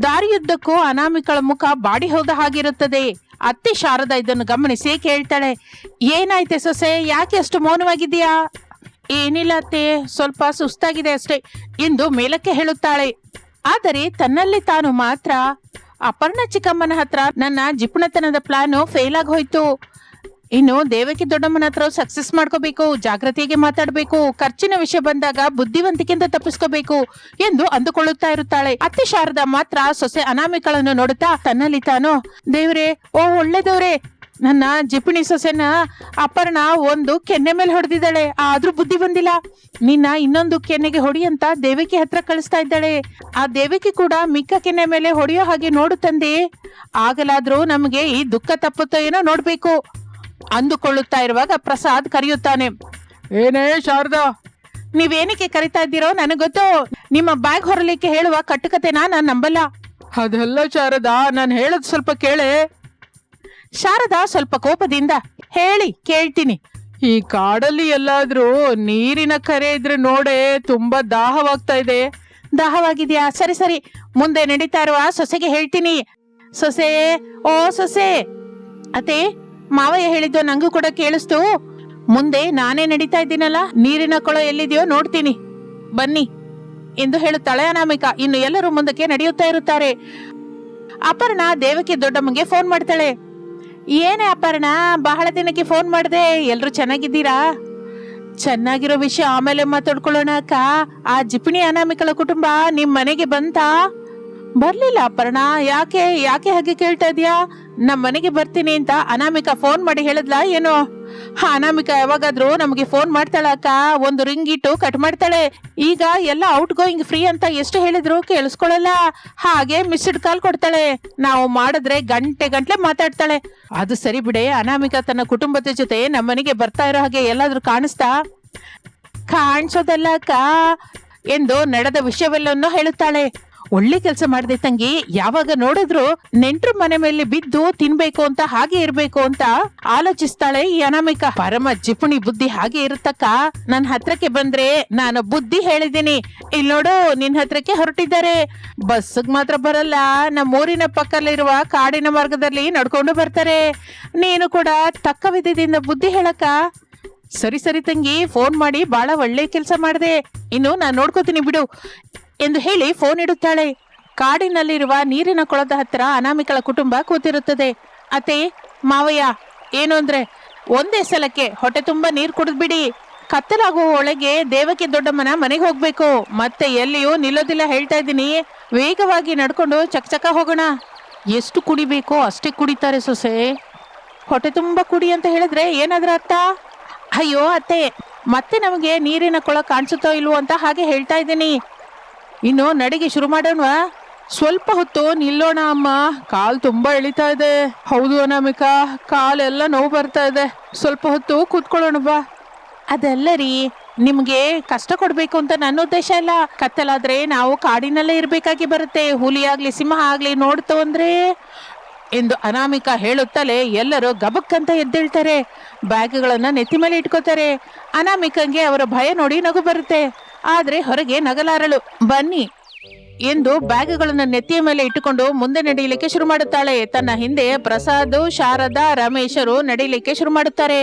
A: ದಾರಿಯುದ್ದಕ್ಕೂ ಅನಾಮಿಕಳ ಮುಖ ಬಾಡಿ ಹೋದ ಹಾಗಿರುತ್ತದೆ. ಅತ್ತೆ ಶಾರದಾ ಇದನ್ನು ಗಮನಿಸಿ ಕೇಳ್ತಾಳೆ, ಏನಾಯ್ತೆ ಸೊಸೆ, ಯಾಕೆ ಅಷ್ಟು ಮೌನವಾಗಿದ್ದೀಯಾ? ಏನಿಲ್ಲ ಅತ್ತೆ, ಸ್ವಲ್ಪ ಸುಸ್ತಾಗಿದೆ ಅಷ್ಟೇ ಎಂದು ಮೇಲಕ್ಕೆ ಹೇಳುತ್ತಾಳೆ. ಆದರೆ ತನ್ನಲ್ಲಿ ತಾನು ಮಾತ್ರ, ಅಪರ್ಣ ಚಿಕ್ಕಮ್ಮನ ಹತ್ರ ನನ್ನ ಜಿಪುಣತನದ ಪ್ಲಾನು ಫೇಲ್ ಆಗಿ ಹೋಯ್ತು. ಇನ್ನು ದೇವಕಿ ದೊಡ್ಡಮ್ಮನ ಹತ್ರ ಸಕ್ಸಸ್ ಮಾಡ್ಕೋಬೇಕು, ಜಾಗೃತಿಯಾಗಿ ಮಾತಾಡ್ಬೇಕು, ಖರ್ಚಿನ ವಿಷಯ ಬಂದಾಗ ಬುದ್ಧಿವಂತಿಕೆಯಿಂದ ತಪ್ಪಿಸ್ಕೋಬೇಕು ಎಂದು ಅಂದುಕೊಳ್ಳುತ್ತಾ ಇರುತ್ತಾಳೆ. ಅತ್ತೆ ಶಾರದಾ ಮಾತ್ರ ಸೊಸೆ ಅನಾಮಿಕಳನ್ನು ನೋಡುತ್ತಾ ತನ್ನಲ್ಲಿ ತಾನು, ದೇವ್ರೆ, ಓ ಒಳ್ಳೆದವ್ರೆ, ನನ್ನ ಜಿಪುಣಿ ಸೊಸೆನ ಅಪರ್ಣ ಒಂದು ಕೆನ್ನೆ ಮೇಲೆ ಹೊಡೆದಿದ್ದಾಳೆ, ಆದ್ರೂ ಬುದ್ಧಿ ಬಂದಿಲ್ಲ. ನಿನ್ನ ಇನ್ನೊಂದು ಕೆನ್ನೆಗೆ ಹೊಡಿ ಅಂತ ದೇವಕಿ ಹತ್ರ ಕಳಿಸ್ತಾ ಇದ್ದಾಳೆ. ಆ ದೇವಕಿ ಕೂಡ ಮಿಕ್ಕ ಕೆನ್ನೆ ಮೇಲೆ ಹೊಡೆಯೋ ಹಾಗೆ ನೋಡು ತಂದೆ, ಆಗಲಾದ್ರೂ ನಮಗೆ ಈ ದುಃಖ ತಪ್ಪುತ್ತೋ ಏನೋ ನೋಡ್ಬೇಕು ಅಂದುಕೊಳ್ಳುತ್ತಾ ಇರುವಾಗ ಪ್ರಸಾದ್ ಕರೆಯುತ್ತಾನೆ. ಏನೇ ಶಾರದಾ, ನೀವೇನಕ್ಕೆ ಕರಿತಾ ಇದ್ದೀರೋ ನನಗೆ ಗೊತ್ತು. ನಿಮ್ಮ ಬ್ಯಾಗ್ ಹೊರಲಿಕ್ಕೆ ಹೇಳುವ ಕಟ್ಟುಕತೆನ ನಾನು ನಂಬಲ್ಲ. ಅದೆಲ್ಲ ಶಾರದಾ, ನಾನು ಹೇಳೋದು ಸ್ವಲ್ಪ ಕೇಳೆ. ಶಾರದಾ ಸ್ವಲ್ಪ ಕೋಪದಿಂದ, ಹೇಳಿ ಕೇಳ್ತೀನಿ. ಈ ಕಾಡಲ್ಲಿ ಎಲ್ಲಾದ್ರೂ ನೀರಿನ ಕರೆ ಇದ್ರೆ ನೋಡೆ, ತುಂಬಾ ದಾಹವಾಗ್ತಾ ಇದೆ. ದಾಹವಾಗಿದ್ಯಾ? ಸರಿ ಸರಿ, ಮುಂದೆ ನಡೀತಾ ಇರುವ ಸೊಸೆಗೆ ಹೇಳ್ತೀನಿ. ಸೊಸೆ, ಓ ಸೊಸೆ. ಅತ್ತೆ, ಮಾವಯ್ಯ ಹೇಳಿದ್ದು ನಂಗೂ ಕೂಡ ಕೇಳಿಸ್ತು. ಮುಂದೆ ನಾನೇ ನಡೀತಾ ಇದ್ದೀನಲ್ಲ, ನೀರಿನ ಕೊಳ ಎಲ್ಲಿದೆಯೋ ನೋಡ್ತೀನಿ, ಬನ್ನಿ ಎಂದು ಹೇಳುತ್ತಾಳೆ ಅನಾಮಿಕಾ. ಇನ್ನು ಎಲ್ಲರೂ ಮುಂದಕ್ಕೆ ನಡೆಯುತ್ತಾ ಇರುತ್ತಾರೆ. ಅಪರ್ಣ ದೇವಕಿ ದೊಡ್ಡಮ್ಮಗೆ ಫೋನ್ ಮಾಡ್ತಾಳೆ. ಏನೇ ಅಪರ್ಣ, ಬಹಳ ದಿನಕ್ಕೆ ಫೋನ್ ಮಾಡಿದೆ, ಎಲ್ರು ಚೆನ್ನಾಗಿದ್ದೀರಾ? ಚೆನ್ನಾಗಿರೋ ವಿಷಯ ಆಮೇಲೆ ಮಾತಾಡ್ಕೊಳ್ಳೋಣ ಅಕ್ಕ. ಆ ಜಿಪುಣಿ ಅನಾಮಿಕಳ ಕುಟುಂಬ ನಿಮ್ ಮನೆಗೆ ಬಂತಾ? ಬರ್ಲಿಲ್ಲ ಅಪರ್ಣ, ಯಾಕೆ ಯಾಕೆ ಹಾಗೆ ಕೇಳ್ತಾ ಇದೀಯಾ? ನಮ್ಮ ಮನೆಗೆ ಬರ್ತೀನಿ ಅಂತ ಅನಾಮಿಕಾ ಫೋನ್ ಮಾಡಿ ಹೇಳಿದ್ಲಾ ಏನೋ? ಅನಾಮಿಕಾ ಯಾವಾಗಾದ್ರೂ ನಮಗೆ ಫೋನ್ ಮಾಡ್ತಾಳ ಅಕ್ಕ, ಒಂದು ರಿಂಗ್ ಇಟ್ಟು ಕಟ್ ಮಾಡ್ತಾಳೆ. ಈಗ ಎಲ್ಲ ಔಟ್ ಗೋಯಿಂಗ್ ಫ್ರೀ ಅಂತ ಎಷ್ಟು ಹೇಳಿದ್ರು ಕೇಳಿಸ್ಕೊಳ್ಳಲ್ಲ, ಹಾಗೆ ಮಿಸ್ಡ್ ಕಾಲ್ ಕೊಡ್ತಾಳೆ. ನಾವು ಮಾಡಿದ್ರೆ ಗಂಟೆ ಗಂಟ್ಲೆ ಮಾತಾಡ್ತಾಳೆ. ಅದು ಸರಿ ಬಿಡೆ, ಅನಾಮಿಕಾ ತನ್ನ ಕುಟುಂಬದ ಜೊತೆ ನಮ್ಮ ಮನೆಗೆ ಬರ್ತಾ ಇರೋ ಹಾಗೆ ಎಲ್ಲಾದ್ರೂ ಕಾಣಿಸ್ತಾ? ಕಾಣಿಸೋದಲ್ಲ ಅಕ್ಕ ಎಂದು ನಡೆದ ವಿಷಯವೆಲ್ಲವನ್ನೂ ಹೇಳುತ್ತಾಳೆ. ಒಳ್ಳೆ ಕೆಲಸ ಮಾಡಿದೆ ತಂಗಿ, ಯಾವಾಗ ನೋಡಿದ್ರು ನೆಂಟ್ರ ಮನೆ ಮೇಲೆ ಬಿದ್ದು ತಿನ್ಬೇಕು ಅಂತ, ಹಾಗೆ ಇರ್ಬೇಕು ಅಂತ ಆಲೋಚಿಸ್ತಾಳೆ ಈ ಅನಾಮಿಕಾ. ಪರಮ ಜಿಪುಣಿ ಬುದ್ಧಿ ಹಾಗೆ ಇರುತ್ತಕ್ಕ. ನನ್ ಹತ್ರಕ್ಕೆ ಬಂದ್ರೆ ನಾನು ಬುದ್ಧಿ ಹೇಳಿದ್ದೀನಿ, ಇಲ್ಲಿ ನೋಡು ನಿನ್ ಹತ್ರಕ್ಕೆ ಹೊರಟಿದ್ದಾರೆ. ಬಸ್ಸಿಗೆ ಮಾತ್ರ ಬರಲ್ಲ, ನಮ್ಮ ಊರಿನ ಪಕ್ಕದಲ್ಲಿರುವ ಕಾಡಿನ ಮಾರ್ಗದಲ್ಲಿ ನಡ್ಕೊಂಡು ಬರ್ತಾರೆ. ನೀನು ಕೂಡ ತಕ್ಕ ವಿಧದಿಂದ ಬುದ್ಧಿ ಹೇಳಕ್ಕ. ಸರಿ ಸರಿ ತಂಗಿ, ಫೋನ್ ಮಾಡಿ ಬಹಳ ಒಳ್ಳೆ ಕೆಲಸ ಮಾಡಿದೆ, ಇನ್ನು ನಾನು ನೋಡ್ಕೋತೀನಿ ಬಿಡು ಎಂದು ಹೇಳಿ ಫೋನ್ ಇಡುತ್ತಾಳೆ. ಕಾಡಿನಲ್ಲಿರುವ ನೀರಿನ ಕೊಳದ ಹತ್ತಿರ ಅನಾಮಿಕಳ ಕುಟುಂಬ ಕೂತಿರುತ್ತದೆ. ಅತ್ತೆ, ಮಾವಯ್ಯ, ಏನು ಅಂದ್ರೆ ಒಂದೇ ಸಲಕ್ಕೆ ಹೊಟ್ಟೆ ತುಂಬಾ ನೀರು ಕುಡಿದ್ಬಿಡಿ. ಕತ್ತಲಾಗುವ ಒಳಗೆ ದೇವಕಿ ದೊಡ್ಡಮ್ಮನ ಮನೆಗೆ ಹೋಗ್ಬೇಕು, ಮತ್ತೆ ಎಲ್ಲಿಯೂ ನಿಲ್ಲೋದಿಲ್ಲ ಹೇಳ್ತಾ ಇದ್ದೀನಿ. ವೇಗವಾಗಿ ನಡ್ಕೊಂಡು ಚಕಚಕ ಹೋಗೋಣ. ಎಷ್ಟು ಕುಡಿಬೇಕೋ ಅಷ್ಟೇ ಕುಡಿತಾರೆ ಸೊಸೆ. ಹೊಟ್ಟೆ ತುಂಬಾ ಕುಡಿ ಅಂತ ಹೇಳಿದ್ರೆ ಏನಾದ್ರ ಅರ್ಥ? ಅಯ್ಯೋ ಅತ್ತೆ, ಮತ್ತೆ ನಮಗೆ ನೀರಿನ ಕೊಳ ಕಾಣಿಸುತ್ತೋ ಇಲ್ವೋ ಅಂತ ಹಾಗೆ ಹೇಳ್ತಾ ಇದ್ದೀನಿ. ಇನ್ನು ನಡಿಗೆ ಶುರು ಮಾಡೋಣವಾ? ಸ್ವಲ್ಪ ಹೊತ್ತು ನಿಲ್ಲೋಣ ಅಮ್ಮ, ಕಾಲ್ ತುಂಬಾ ಎಳಿತಾ ಇದೆ. ಹೌದು ಅನಾಮಿಕಾ, ಕಾಲೆಲ್ಲ ನೋವು ಬರ್ತಾ ಇದೆ, ಸ್ವಲ್ಪ ಹೊತ್ತು ಕೂತ್ಕೊಳ್ಳೋಣ ಬಾ. ಅದೆಲ್ಲ ರೀ, ನಿಮ್ಗೆ ಕಷ್ಟ ಕೊಡ್ಬೇಕು ಅಂತ ನನ್ನ ಉದ್ದೇಶ ಇಲ್ಲ. ಕತ್ತಲಾದ್ರೆ ನಾವು ಕಾಡಿನಲ್ಲೇ ಇರ್ಬೇಕಾಗಿ ಬರುತ್ತೆ. ಹುಲಿ ಆಗ್ಲಿ ಸಿಂಹ ಆಗ್ಲಿ ನೋಡ್ತು ಅಂದ್ರೆ ಎಂದು ಅನಾಮಿಕಾ ಹೇಳುತ್ತಲೇ ಎಲ್ಲರೂ ಗಬಕ್ಕಂತ ಎದ್ದೇಳ್ತಾರೆ. ಬ್ಯಾಗ್ಗಳನ್ನ ನೆತ್ತಿ ಮೇಲೆ ಇಟ್ಕೋತಾರೆ. ಅನಾಮಿಕಂಗೆ ಅವರ ಭಯ ನೋಡಿ ನಗು ಬರುತ್ತೆ, ಆದ್ರೆ ಹೊರಗೆ ನಗಲಾರಳು. ಬನ್ನಿ ಎಂದು ಬ್ಯಾಗ್ಗಳನ್ನ ನೆತ್ತಿಯ ಮೇಲೆ ಇಟ್ಟುಕೊಂಡು ಮುಂದೆ ನಡೆಯಲಿಕ್ಕೆ ಶುರು ಮಾಡುತ್ತಾಳೆ. ತನ್ನ ಹಿಂದೆ ಪ್ರಸಾದ್, ಶಾರದಾ, ರಮೇಶರು ನಡೆಯಲಿಕ್ಕೆ ಶುರು ಮಾಡುತ್ತಾರೆ.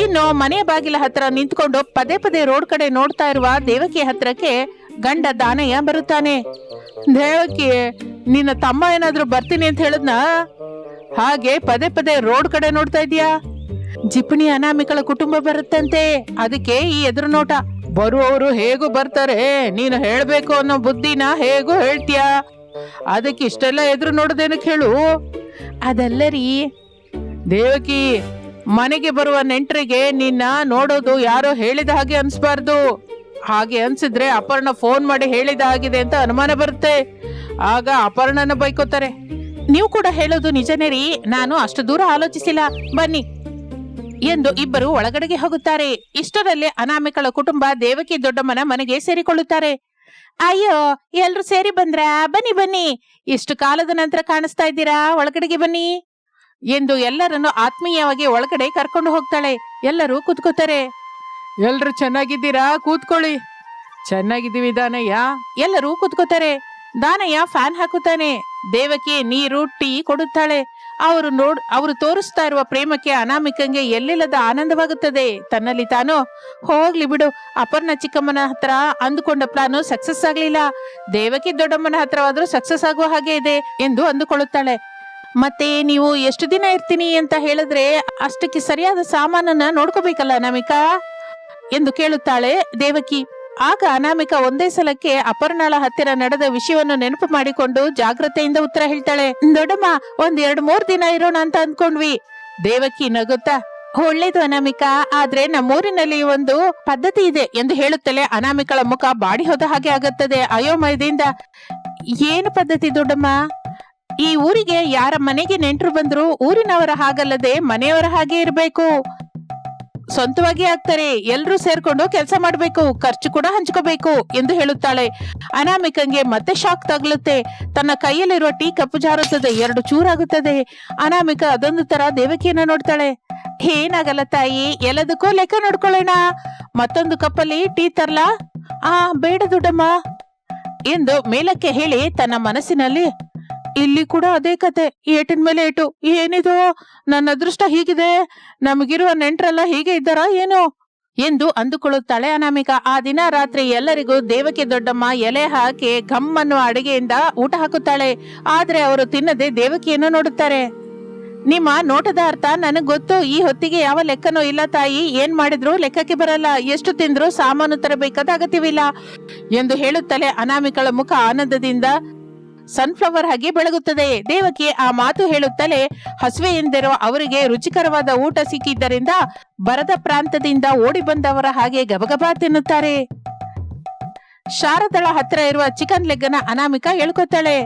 A: ಇನ್ನು ಮನೆಯ ಬಾಗಿಲ ಹತ್ರ ನಿಂತ್ಕೊಂಡು ಪದೇ ಪದೇ ರೋಡ್ ಕಡೆ ನೋಡ್ತಾ ಇರುವ ದೇವಕಿ ಹತ್ರಕ್ಕೆ ಗಂಡ ದಾನಯ್ಯ ಬರುತ್ತಾನೆ. ದೇವಕಿ, ನಿನ್ನ ತಮ್ಮ ಏನಾದ್ರೂ ಬರ್ತೀನಿ ಅಂತ ಹೇಳದ್ನ? ಹಾಗೆ ಪದೇ ಪದೇ ರೋಡ್ ಕಡೆ ನೋಡ್ತಾ ಇದೀಯಾ? ಜಿಪುಣಿ ಅನಾಮಿಕಳ ಕುಟುಂಬ ಬರುತ್ತಂತೆ, ಅದಕ್ಕೆ ಈ ಎದುರು ನೋಟ. ಬರುವವರು ಹೇಗೂ ಬರ್ತಾರೆ, ನೀನು ಹೇಳ್ಬೇಕು ಅನ್ನೋ ಬುದ್ಧಿನ ಹೇಗೂ ಹೇಳ್ತೀಯ, ಅದಕ್ಕೆ ಇಷ್ಟೆಲ್ಲ ಎದುರು ನೋಡೋದೇನಕ್ಕೆ ಹೇಳು? ಅದಲ್ಲ ರೀ ದೇವಕಿ, ಮನೆಗೆ ಬರುವ ನೆಂಟರಿಗೆ ನಿನ್ನ ನೋಡೋದು ಯಾರೋ ಹೇಳಿದ ಹಾಗೆ ಅನ್ಸ್ಬಾರ್ದು. ಹಾಗೆ ಅನ್ಸಿದ್ರೆ ಅಪರ್ಣ ಫೋನ್ ಮಾಡಿ ಹೇಳಿದ ಆಗಿದೆ ಅಂತ ಅನುಮಾನ ಬರುತ್ತೆ, ಆಗ ಅಪರ್ಣನ ಬೈಕೋತಾರೆ. ನೀವು ಕೂಡ ಹೇಳೋದು ನಿಜನೇ ರೀ, ನಾನು ಅಷ್ಟು ದೂರ ಆಲೋಚಿಸಿಲ್ಲ, ಬನ್ನಿ ಎಂದು ಇಬ್ಬರು ಒಳಗಡೆಗೆ ಹೋಗುತ್ತಾರೆ. ಇಷ್ಟರಲ್ಲಿ ಅನಾಮಿಕಳ ಕುಟುಂಬ ದೇವಕಿ ದೊಡ್ಡಮ್ಮನ ಮನೆಗೆ ಸೇರಿಕೊಳ್ಳುತ್ತಾರೆ. ಅಯ್ಯೋ, ಎಲ್ರು ಸೇರಿ ಬಂದ್ರ? ಬನ್ನಿ ಬನ್ನಿ, ಇಷ್ಟು ಕಾಲದ ನಂತರ ಕಾಣಿಸ್ತಾ ಇದ್ದೀರಾ, ಒಳಗಡೆಗೆ ಬನ್ನಿ ಎಂದು ಎಲ್ಲರನ್ನು ಆತ್ಮೀಯವಾಗಿ ಒಳಗಡೆ ಕರ್ಕೊಂಡು ಹೋಗ್ತಾಳೆ. ಎಲ್ಲರೂ ಕೂತ್ಕೋತಾರೆ. ಎಲ್ರು ಚೆನ್ನಾಗಿದ್ದೀರಾ? ಕೂತ್ಕೊಳ್ಳಿ. ಚೆನ್ನಾಗಿದ್ದೀವಿ ದಾನಯ್ಯ. ಎಲ್ಲರೂ ಕೂತ್ಕೋತಾರೆ. ದಾನಯ್ಯ ಫ್ಯಾನ್ ಹಾಕುತ್ತಾನೆ. ದೇವಕಿ ನೀರು ಟೀ ಕೊಡುತ್ತಾಳೆ. ಅವರು ತೋರಿಸ್ತಾ ಇರುವ ಪ್ರೇಮಕ್ಕೆ ಅನಾಮಿಕಂಗೆ ಎಲ್ಲಿಲ್ಲದ ಆನಂದವಾಗುತ್ತದೆ. ತನ್ನಲ್ಲಿ ತಾನು ಹೋಗ್ಲಿ ಬಿಡು, ಅಪರ್ಣ ಚಿಕ್ಕಮ್ಮನ ಹತ್ರ ಅಂದುಕೊಂಡ ಪ್ಲಾನು ಸಕ್ಸಸ್ ಆಗ್ಲಿಲ್ಲ, ದೇವಕಿ ದೊಡ್ಡಮ್ಮನ ಹತ್ರವಾದ್ರೂ ಸಕ್ಸಸ್ ಆಗುವ ಹಾಗೆ ಇದೆ ಎಂದು ಅಂದುಕೊಳ್ಳುತ್ತಾಳೆ. ಮತ್ತೆ ನೀವು ಎಷ್ಟು ದಿನ ಇರ್ತೀನಿ ಅಂತ ಹೇಳಿದ್ರೆ ಅಷ್ಟಕ್ಕೆ ಸರಿಯಾದ ಸಾಮಾನನ್ನ ನೋಡ್ಕೋಬೇಕಲ್ಲ ಅನಾಮಿಕಾ ಎಂದು ಕೇಳುತ್ತಾಳೆ ದೇವಕಿ. ಆಗ ಅನಾಮಿಕಾ ಒಂದೇ ಸಲಕ್ಕೆ ಅಪರ್ಣಾಳ ಹತ್ತಿರ ನಡೆದ ವಿಷಯವನ್ನು ನೆನಪು ಮಾಡಿಕೊಂಡು ಜಾಗ್ರತೆಯಿಂದ ಉತ್ತರ ಹೇಳ್ತಾಳೆ. ದೊಡ್ಡಮ್ಮ, 1-2-3 ದಿನ ಇರೋಣ ಅಂತ ಅಂದ್ಕೊಂಡ್ವಿ. ದೇವಕಿ ನಗುತ್ತಾ, ಒಳ್ಳೇದು ಅನಾಮಿಕಾ, ಆದ್ರೆ ನಮ್ಮೂರಿನಲ್ಲಿ ಒಂದು ಪದ್ಧತಿ ಇದೆ ಎಂದು ಹೇಳುತ್ತಲೇ ಅನಾಮಿಕಳ ಮುಖ ಬಾಡಿ ಹೋದ ಹಾಗೆ ಆಗುತ್ತದೆ ಅಯೋಮಯದಿಂದ. ಏನು ಪದ್ಧತಿ ದೊಡ್ಡಮ್ಮ? ಈ ಊರಿಗೆ ಯಾರ ಮನೆಗೆ ನೆಂಟರು ಬಂದ್ರು ಊರಿನವರ ಹಾಗಲ್ಲದೆ ಮನೆಯವರ ಹಾಗೆ ಇರಬೇಕು, ಸ್ವಂತವಾಗಿ ಆಗ್ತಾರೆ, ಎಲ್ರೂ ಸೇರ್ಕೊಂಡು ಕೆಲಸ ಮಾಡ್ಬೇಕು, ಖರ್ಚು ಕೂಡ ಹಂಚ್ಕೋಬೇಕು ಎಂದು ಹೇಳುತ್ತಾಳೆ. ಅನಾಮಿಕಂಗೆ ಮತ್ತೆ ಶಾಕ್ ತಗಲುತ್ತೆ. ತನ್ನ ಕೈಯಲ್ಲಿರುವ ಟೀ ಕಪ್ಪು ಜಾರುತ್ತದೆ, 2 ಚೂರಾಗುತ್ತದೆ. ಅನಾಮಿಕ ಅದೊಂದು ತರ ದೇವಕಿಯನ್ನ ನೋಡ್ತಾಳೆ. ಏನಾಗಲ್ಲ ತಾಯಿ, ಎಲ್ಲದಕ್ಕೂ ಲೆಕ್ಕ ನೋಡ್ಕೊಳ್ಳೋಣ, ಮತ್ತೊಂದು ಕಪ್ಪಲ್ಲಿ ಟೀ ತರ್ಲಾ? ಬೇಡ ದೊಡ್ಡಮ್ಮ ಎಂದು ಮೇಲಕ್ಕೆ ಹೇಳಿ ತನ್ನ ಮನಸ್ಸಿನಲ್ಲಿ, ಇಲ್ಲಿ ಕೂಡ ಅದೇ ಕತೆ, ಏಟಿನ ಮೇಲೆ ಏಟು, ಏನಿದು ನನ್ನ ಅದೃಷ್ಟ ಹೀಗಿದೆ, ನಮಗಿರುವ ನೆಂಟ್ರೆಲ್ಲ ಹೀಗೆ ಇದ್ದಾರಾ ಏನೋ ಎಂದು ಅಂದುಕೊಳ್ಳುತ್ತಾಳೆ ಅನಾಮಿಕ. ಆ ದಿನ ರಾತ್ರಿ ಎಲ್ಲರಿಗೂ ದೇವಕಿ ದೊಡ್ಡಮ್ಮ ಎಲೆ ಹಾಕಿ ಘಮ್ಮನ್ನು ಅಡಿಗೆಯಿಂದ ಊಟ ಹಾಕುತ್ತಾಳೆ. ಆದ್ರೆ ಅವರು ತಿನ್ನದೆ ದೇವಕಿಯನ್ನು ನೋಡುತ್ತಾರೆ. ನಿಮ್ಮ ನೋಟದ ಅರ್ಥ ನನಗ್ ಗೊತ್ತು, ಈ ಹೊತ್ತಿಗೆ ಯಾವ ಲೆಕ್ಕನೂ ಇಲ್ಲ ತಾಯಿ, ಏನ್ ಮಾಡಿದ್ರು ಲೆಕ್ಕಕ್ಕೆ ಬರಲ್ಲ, ಎಷ್ಟು ತಿಂದ್ರು ಸಾಮಾನು ತರಬೇಕಾದ ಅಗತ್ಯವಿಲ್ಲ ಎಂದು ಹೇಳುತ್ತಲೇ ಅನಾಮಿಕಳ ಮುಖ ಆನಂದದಿಂದ ಸನ್ಫ್ಲವರ್ ಆಗಿ ಬೆಳಗುತ್ತದೆ. ದೇವಕಿ ಆ ಮಾತು ಹೇಳುತ್ತಲೇ ಹಸುವೆ ಎಂದಿರೋ ಅವರಿಗೆ ರುಚಿಕರವಾದ ಊಟ ಸಿಕ್ಕಿದ್ದರಿಂದ ಬರದ ಪ್ರಾಂತದಿಂದ ಓಡಿ ಬಂದವರ ಹಾಗೆ ಗಬಗಬಾ ತಿನ್ನುತ್ತಾರೆ. ಶಾರದಳ ಹತ್ರ ಇರುವ ಚಿಕನ್ ಲೆಗ್ಗನ್ನ ಅನಾಮಿಕ ಹೇಳ್ಕೊತಾಳೆ.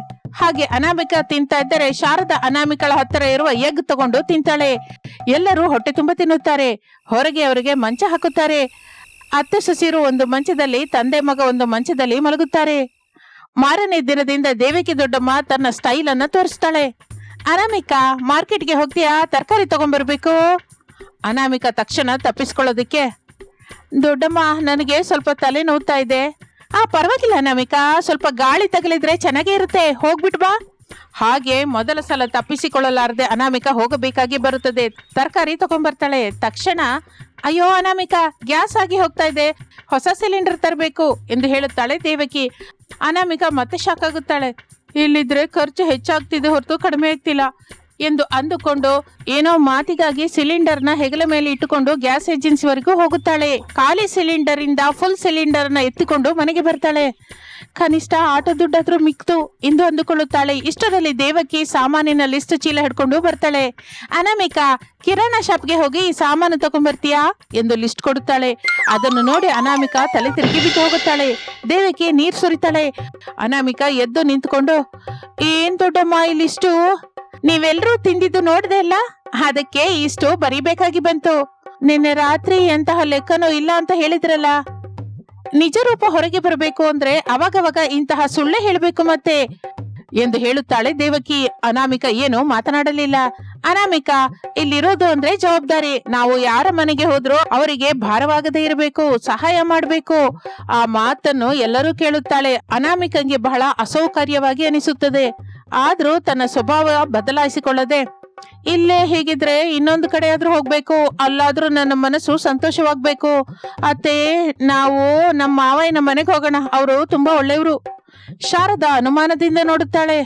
A: ಹಾಗೆ ಅನಾಮಿಕ ತಿಂತಾ ಇದ್ದರೆ ಶಾರದಾ ಅನಾಮಿಕಳ ಹತ್ತಿರ ಇರುವ ಎಗ್ ತಗೊಂಡು ತಿಂತಾಳೆ. ಎಲ್ಲರೂ ಹೊಟ್ಟೆ ತುಂಬ ತಿನ್ನುತ್ತಾರೆ. ಹೊರಗೆ ಅವರಿಗೆ ಮಂಚ ಹಾಕುತ್ತಾರೆ. ಅತ್ತೆ ಸೊಸೆಯರು ಒಂದು ಮಂಚದಲ್ಲಿ, ತಂದೆ ಮಗ ಒಂದು ಮಂಚದಲ್ಲಿ ಮಲಗುತ್ತಾರೆ. ಮಾರನೇ ದಿನದಿಂದ ದೇವಕಿ ದೊಡ್ಡಮ್ಮ ತನ್ನ ಸ್ಟೈಲ್ ಅನ್ನ ತೋರಿಸ್ತಾಳೆ. ಅನಾಮಿಕ, ಮಾರ್ಕೆಟ್ಗೆ ಹೋಗ್ತೀಯಾ? ತರಕಾರಿ ತಗೊಂಡ್ಬರ್ಬೇಕು. ಅನಾಮಿಕ ತಕ್ಷಣ ತಪ್ಪಿಸ್ಕೊಳ್ಳೋದಿಕ್ಕೆ, ದೊಡ್ಡಮ್ಮ ನನಗೆ ಸ್ವಲ್ಪ ತಲೆ ನೋವ್ತಾ ಇದೆ. ಪರವಾಗಿಲ್ಲ ಅನಾಮಿಕ, ಸ್ವಲ್ಪ ಗಾಳಿ ತಗಲಿದ್ರೆ ಚೆನ್ನಾಗೇ ಇರುತ್ತೆ, ಹೋಗ್ಬಿಟ್ ಬಾ. ಹಾಗೆ ಮೊದಲ ಸಲ ತಪ್ಪಿಸಿಕೊಳ್ಳಲಾರದೆ ಅನಾಮಿಕ ಹೋಗಬೇಕಾಗಿ ಬರುತ್ತದೆ. ತರಕಾರಿ ತಗೊಂಡ್ಬರ್ತಾಳೆ. ತಕ್ಷಣ, ಅಯ್ಯೋ ಅನಾಮಿಕ, ಗ್ಯಾಸ್ ಆಗಿ ಹೋಗ್ತಾ ಇದೆ, ಹೊಸ ಸಿಲಿಂಡರ್ ತರಬೇಕು ಎಂದು ಹೇಳುತ್ತಾಳೆ ದೇವಕಿ. ಅನಾಮಿಕ ಮತ್ತೆ ಶಾಕ್ ಆಗುತ್ತಾಳೆ. ಇಲ್ಲಿದ್ರೆ ಖರ್ಚು ಹೆಚ್ಚಾಗ್ತಿದೆ ಹೊರತು ಕಡಿಮೆ ಆಗ್ತಿಲ್ಲ ಎಂದು ಅಂದುಕೊಂಡು ಏನೋ ಮಾತಿಗಾಗಿ ಸಿಲಿಂಡರ್ನ ಹೆಗಲ ಮೇಲೆ ಇಟ್ಟುಕೊಂಡು ಗ್ಯಾಸ್ ಏಜೆನ್ಸಿವರೆಗೂ ಹೋಗುತ್ತಾಳೆ. ಖಾಲಿ ಸಿಲಿಂಡರ್ ಇಂದ ಫುಲ್ ಸಿಲಿಂಡರ್ನ ಎತ್ತಿಕೊಂಡು ಮನೆಗೆ ಬರ್ತಾಳೆ. ಕನಿಷ್ಠ ಆಟೋ ದುಡ್ಡಾದ್ರೂ ಮಿಕ್ತು ಎಂದು ಅಂದುಕೊಳ್ಳುತ್ತಾಳೆ. ಇಷ್ಟರಲ್ಲಿ ದೇವಕಿ ಸಾಮಾನಿನ ಲಿಸ್ಟ್ ಚೀಲ ಹಿಡ್ಕೊಂಡು ಬರ್ತಾಳೆ. ಅನಾಮಿಕ, ಕಿರಾಣ ಶಾಪ್ಗೆ ಹೋಗಿ ಈ ಸಾಮಾನು ತಗೊಂಡ್ಬರ್ತೀಯಾ ಎಂದು ಲಿಸ್ಟ್ ಕೊಡುತ್ತಾಳೆ. ಅದನ್ನು ನೋಡಿ ಅನಾಮಿಕ ತಲೆ ತಿರುಗಿ ಬಿದ್ದು ಹೋಗುತ್ತಾಳೆ. ದೇವಕಿ ನೀರ್ ಸುರಿತಾಳೆ. ಅನಾಮಿಕ ಎದ್ದು ನಿಂತ್ಕೊಂಡು, ಏನ್ ದೊಡ್ಡಮ್ಮ ಈ ಲಿಸ್ಟು? ನೀವೆಲ್ರೂ ತಿಂದಿದ್ದು ನೋಡ್ದೆ ಅಲ್ಲ, ಅದಕ್ಕೆ ಇಷ್ಟು ಬರಿಬೇಕಾಗಿ ಬಂತು. ನಿನ್ನೆ ರಾತ್ರಿ ಎಂತಹ ಲೆಕ್ಕನೂ ಇಲ್ಲ ಅಂತ ಹೇಳಿದ್ರಲ್ಲ. ನಿಜ ರೂಪ ಹೊರಗೆ ಬರಬೇಕು ಅಂದ್ರೆ ಅವಾಗವಾಗ ಇಂತಹ ಸುಳ್ಳೆ ಹೇಳಬೇಕು ಮತ್ತೆ ಎಂದು ಹೇಳುತ್ತಾಳೆ ದೇವಕಿ. ಅನಾಮಿಕ ಏನು ಮಾತನಾಡಲಿಲ್ಲ. ಅನಾಮಿಕ, ಇಲ್ಲಿರೋದು ಅಂದ್ರೆ ಜವಾಬ್ದಾರಿ. ನಾವು ಯಾರ ಮನೆಗೆ ಹೋದ್ರೂ ಅವರಿಗೆ ಭಾರವಾಗದೇ ಇರಬೇಕು, ಸಹಾಯ ಮಾಡಬೇಕು. ಆ ಮಾತನ್ನು ಎಲ್ಲರೂ ಕೇಳುತ್ತಾಳೆ. ಅನಾಮಿಕಂಗೆ ಬಹಳ ಅಸೌಕರ್ಯವಾಗಿ ಅನಿಸುತ್ತದೆ. ಆದ್ರೂ ತನ್ನ ಸ್ವಭಾವ ಬದಲಾಯಿಸಿಕೊಳ್ಳದೆ, ಇಲ್ಲೇ ಹೇಗಿದ್ರೆ ಇನ್ನೊಂದು ಕಡೆ ಆದ್ರೂ ಹೋಗ್ಬೇಕು, ಅಲ್ಲಾದ್ರೂ ನನ್ನ ಮನಸ್ಸು ಸಂತೋಷವಾಗ್ಬೇಕು. ಅತ್ತೆ, ನಾವು ನಮ್ಮ ಮಾವಯ್ಯನ ಮನೆಗೆ ಹೋಗೋಣ, ಅವರು ತುಂಬಾ ಒಳ್ಳೆಯವರು. ಶಾರದಾ ಅನುಮಾನದಿಂದ ನೋಡುತ್ತಾಳೆ.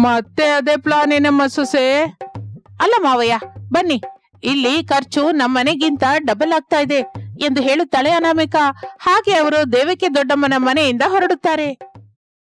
A: ಮತ್ತೆ ಅದೇ ಪ್ಲಾನ್ ನಮ್ಮ ಸೊಸೆ? ಅಲ್ಲ ಮಾವಯ್ಯ, ಬನ್ನಿ, ಇಲ್ಲಿ ಖರ್ಚು ನಮ್ಮ ಮನೆಗಿಂತ ಡಬಲ್ ಆಗ್ತಾ ಇದೆ ಎಂದು ಹೇಳುತ್ತಾಳೆ ಅನಾಮಿಕ. ಹಾಗೆ ಅವರು ದೇವಕಿ ದೊಡ್ಡಮ್ಮನ ಮನೆಯಿಂದ ಹೊರಡುತ್ತಾರೆ.